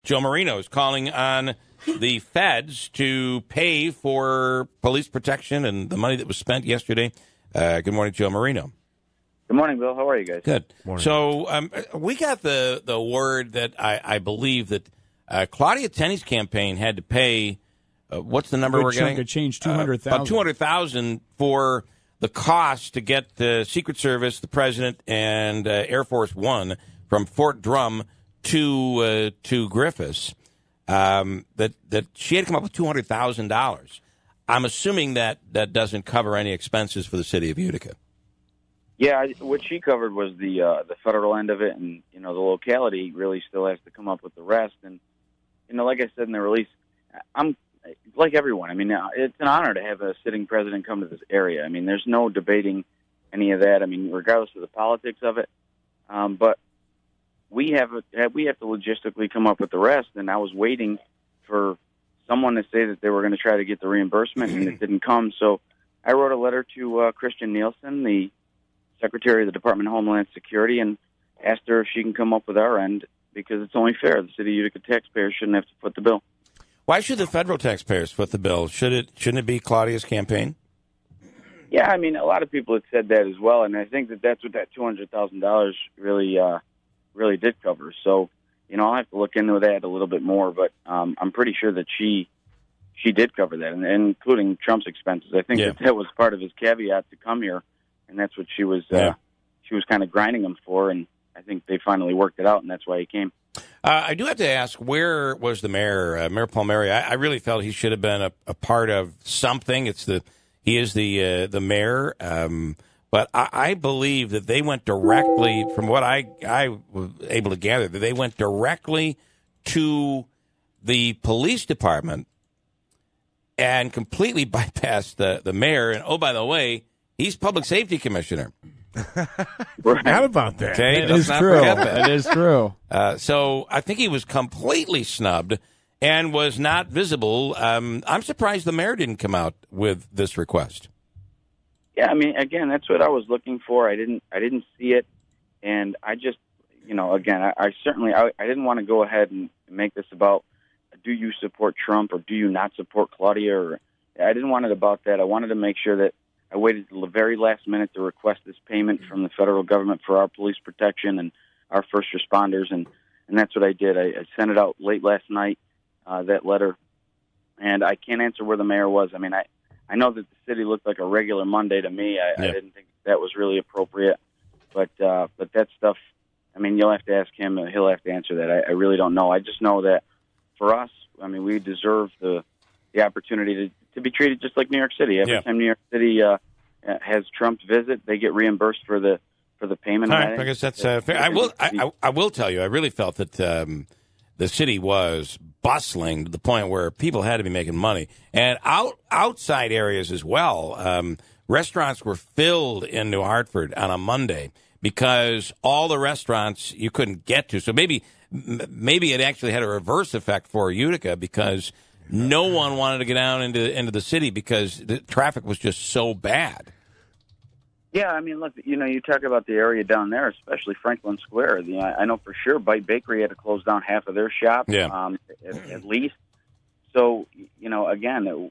Joe Marino is calling on the feds to pay for police protection and the money that was spent yesterday. Good morning, Joe Marino. Good morning, Bill. How are you guys? Good. Morning. So we got the word that I believe that Claudia Tenney's campaign had to pay, what's the number we're getting? Good chunk of change, $200,000. About $200,000 for the cost to get the Secret Service, the President, and Air Force One from Fort Drum to Griffiths. That she had to come up with $200,000. I'm assuming that doesn't cover any expenses for the city of Utica. Yeah, what she covered was the federal end of it, and the locality really still has to come up with the rest. And like I said in the release, I'm like everyone. I mean, it's an honor to have a sitting president come to this area. I mean, there's no debating any of that. I mean, regardless of the politics of it, but we have to logistically come up with the rest. And I was waiting for someone to say that they were going to try to get the reimbursement, and it didn't come. So I wrote a letter to Christian Nielsen, the Secretary of the Department of Homeland Security, and asked her if she can come up with our end, because it's only fair. The city of Utica taxpayers shouldn't have to foot the bill. Why should the federal taxpayers foot the bill? Shouldn't it be Claudia's campaign? Yeah, I mean, a lot of people had said that as well, and I think that's what that $200,000 really did cover. So, I'll have to look into that a little bit more, but I'm pretty sure that she did cover that, and including Trump's expenses. I think that was part of his caveat to come here, and that's what she was kind of grinding him for, and I think they finally worked it out, and that's why he came. I do have to ask, where was the mayor, Mayor Palmieri? I really felt he should have been a part of something. He is the mayor, but I believe that they went directly, from what I was able to gather, that they went directly to the police department and completely bypassed the mayor. And, oh, by the way, he's public safety commissioner. Forgot about that. Okay, it is true. It is true. So I think he was completely snubbed and was not visible. I'm surprised the mayor didn't come out with this request. Yeah, I mean, again, that's what I was looking for. I didn't see it, and I just, again, I certainly didn't want to go ahead and make this about, do you support Trump or do you not support Claudia? Or I didn't want it about that. I wanted to make sure that I waited till the very last minute to request this payment from the federal government for our police protection and our first responders, and that's what I did. I sent it out late last night, that letter, and I can't answer where the mayor was. I mean, I know that the city looked like a regular Monday to me. I didn't think that was really appropriate, but that stuff, I mean, you'll have to ask him, and he'll have to answer that. I really don't know. I just know that for us, I mean, we deserve the opportunity to be treated just like New York City. Every time New York City has Trump's visit, they get reimbursed for the payment. All right, I guess that's fair. I will tell you, I really felt that the city was bustling to the point where people had to be making money, and outside areas as well. Restaurants were filled in New Hartford on a Monday because all the restaurants you couldn't get to. So maybe it actually had a reverse effect for Utica, because no one wanted to get down into the city because the traffic was just so bad. Yeah, I mean, look, you talk about the area down there, especially Franklin Square. I know for sure Bite Bakery had to close down half of their shop, at least. So, again,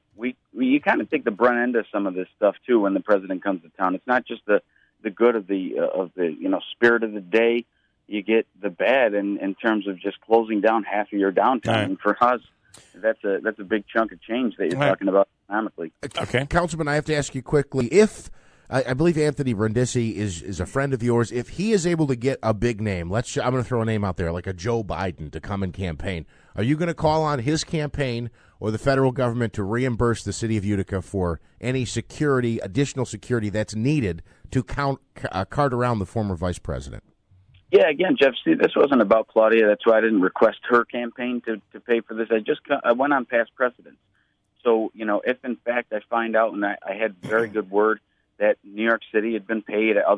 you kind of take the brunt end of some of this stuff too when the president comes to town. It's not just the good of the spirit of the day. You get the bad in terms of just closing down half of your downtown. Right. And for us, that's a big chunk of change that you're talking about economically. Okay, Councilman, I have to ask you quickly, if I believe Anthony Brindisi is a friend of yours, if he is able to get a big name, I'm going to throw a name out there, like a Joe Biden, to come and campaign, are you going to call on his campaign or the federal government to reimburse the city of Utica for any additional security that's needed to cart around the former vice president? Yeah, again, Jeff, see, this wasn't about Claudia. That's why I didn't request her campaign to pay for this. I went on past precedents. So, if in fact I find out, and I had very good word that New York City had been paid, I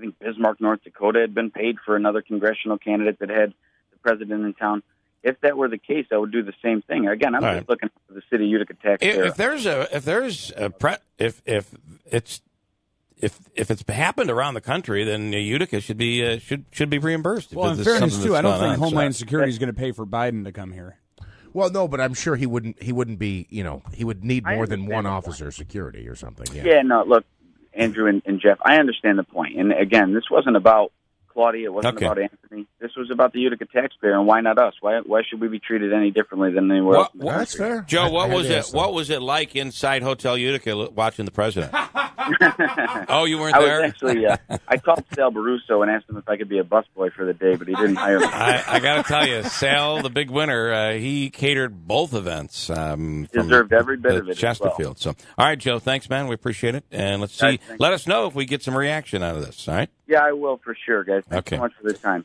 think Bismarck, North Dakota had been paid for another congressional candidate that had the president in town. If that were the case, I would do the same thing. Again, I'm just looking for the city of Utica taxpayer. if it's happened around the country, then Utica should be reimbursed. Well, in fairness too, I don't think Homeland Security is going to pay for Biden to come here. Well, no, but I'm sure he wouldn't be. He would need more than one officer security or something. Yeah. No, look, Andrew and Jeff, I understand the point. And again, this wasn't about Claudia. It wasn't about Anthony. This was about the Utica taxpayer, and why not us? Why should we be treated any differently than anywhere else? That's fair. Joe, what was it like inside Hotel Utica watching the president? Oh, you weren't there? I was actually, I called Sal Baruso and asked him if I could be a busboy for the day, but he didn't hire me. I got to tell you, Sal, the big winner, he catered both events. Deserved every bit of it. Chesterfield. Well. So, all right, Joe, thanks, man. We appreciate it. And let's see. Let us know if we get some reaction out of this, all right? Yeah, I will for sure, guys. Thanks so much for this time.